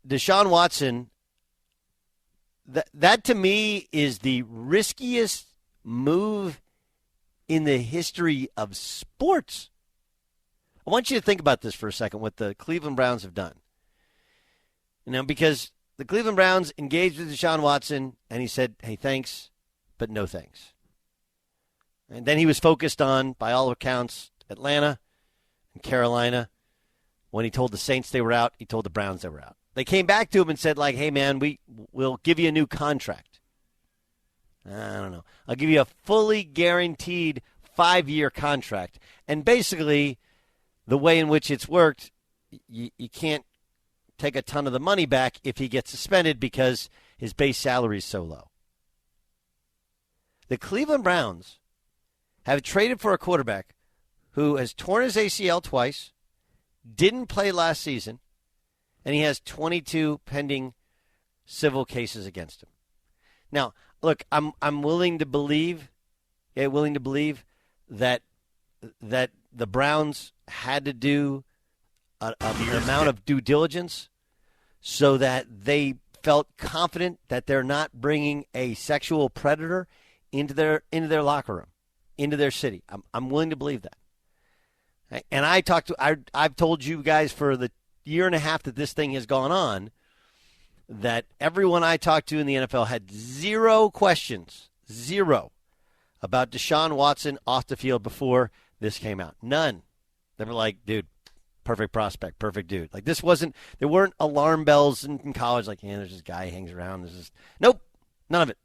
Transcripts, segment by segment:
Deshaun Watson, that to me is the riskiest move in the history of sports. I want you to think about this for a second, what the Cleveland Browns have done. Because the Cleveland Browns engaged with Deshaun Watson, and he said, hey, thanks, but no thanks. And then he was focused on, by all accounts, Atlanta and Carolina. When he told the Saints they were out, he told the Browns they were out. They came back to him and said, hey, man, we'll give you a new contract. I don't know. I'll give you a fully guaranteed 5-year contract. And basically, the way in which it's worked, you can't take a ton of the money back if he gets suspended because his base salary is so low. The Cleveland Browns have traded for a quarterback who has torn his ACL twice, didn't play last season, and he has 22 pending civil cases against him. Now, look, I'm willing to believe that the Browns had to do an amount of due diligence so that they felt confident that they're not bringing a sexual predator into their locker room, into their city. I'm willing to believe that. And I've told you guys for the year and a half that this thing has gone on that everyone I talked to in the NFL had zero questions about Deshaun Watson off the field before this came out. None. They were like, dude, perfect prospect, perfect dude. There weren't alarm bells in college like, there's this guy who hangs around. Nope, none of it.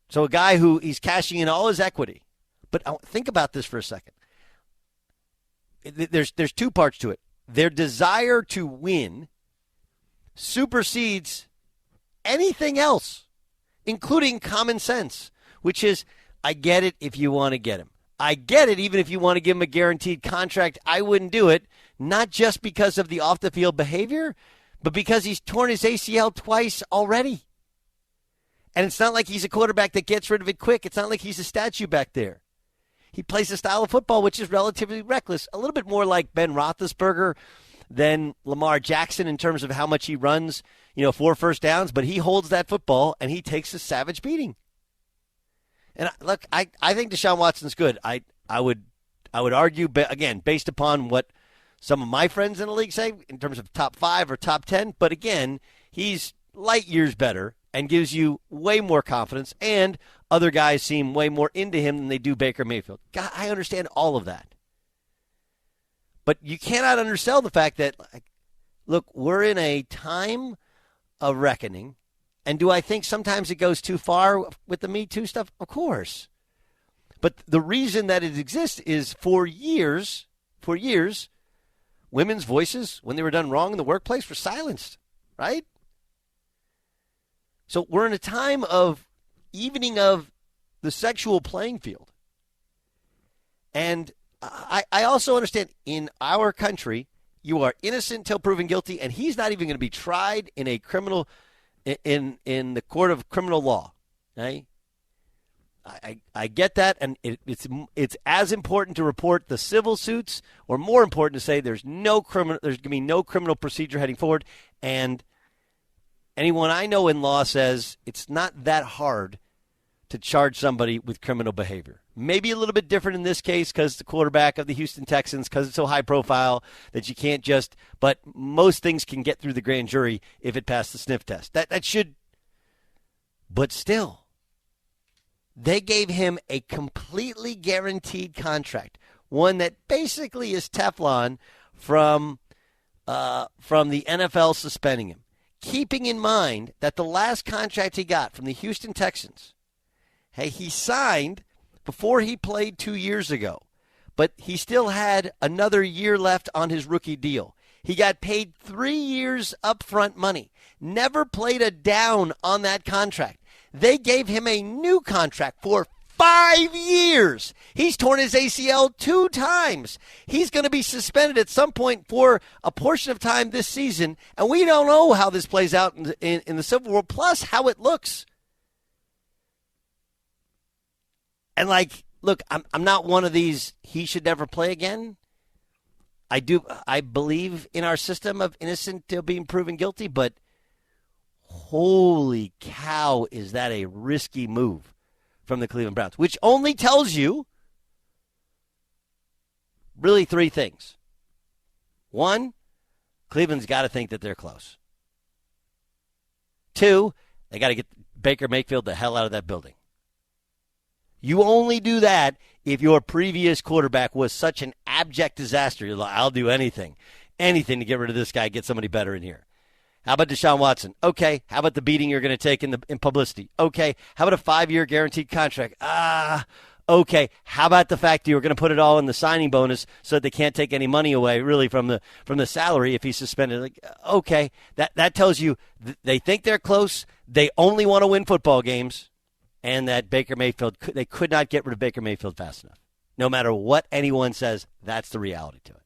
So a guy who he's cashing in all his equity. But think about this for a second. There's two parts to it. Their desire to win supersedes anything else, including common sense, which is, I get it if you want to get him. I get it even if you want to give him a guaranteed contract. I wouldn't do it, not just because of the off-the-field behavior, but because he's torn his ACL twice already. And it's not like he's a quarterback that gets rid of it quick. It's not like he's a statue back there. He plays a style of football which is relatively reckless, a little bit more like Ben Roethlisberger than Lamar Jackson in terms of how much he runs, 4 first downs, but he holds that football and he takes a savage beating. And look, I think Deshaun Watson's good. I would argue, again, based upon what some of my friends in the league say in terms of top 5 or top 10, but again, he's light years better and gives you way more confidence, and other guys seem way more into him than they do Baker Mayfield. God, I understand all of that. But you cannot undersell the fact that, look, we're in a time of reckoning, and do I think sometimes it goes too far with the Me Too stuff? Of course. But the reason that it exists is for years, women's voices, when they were done wrong in the workplace, were silenced, right? So we're in a time of evening of the sexual playing field. And I also understand in our country, you are innocent until proven guilty, and he's not even going to be tried in a criminal in the court of criminal law. Okay? I get that, and it's as important to report the civil suits, or more important to say there's going to be no criminal procedure heading forward, and anyone I know in law says it's not that hard to charge somebody with criminal behavior. Maybe a little bit different in this case because the quarterback of the Houston Texans, because it's so high profile that you can't just, but most things can get through the grand jury if it passed the sniff test. That should, but still, they gave him a completely guaranteed contract, one that basically is Teflon from the NFL suspending him. Keeping in mind that the last contract he got from the Houston Texans, he signed before he played 2 years ago, but he still had another year left on his rookie deal. He got paid 3 years upfront money, never played a down on that contract. They gave him a new contract for 5 years. He's torn his ACL 2 times. He's going to be suspended at some point for a portion of time this season, and we don't know how this plays out in the civil world, plus how it looks. And look, I'm not one of these, he should never play again. I believe in our system of innocent till being proven guilty, but holy cow, is that a risky move from the Cleveland Browns, which only tells you really three things. One, Cleveland's got to think that they're close. Two, they got to get Baker Mayfield the hell out of that building. You only do that if your previous quarterback was such an abject disaster. You're like, I'll do anything to get rid of this guy, get somebody better in here. How about Deshaun Watson? Okay. How about the beating you're going to take in publicity? Okay. How about a 5-year guaranteed contract? Okay. How about the fact that you're going to put it all in the signing bonus so that they can't take any money away really from the salary if he's suspended? Like, okay. That tells you they think they're close. They only want to win football games. And that Baker Mayfield, they could not get rid of Baker Mayfield fast enough. No matter what anyone says, that's the reality to it.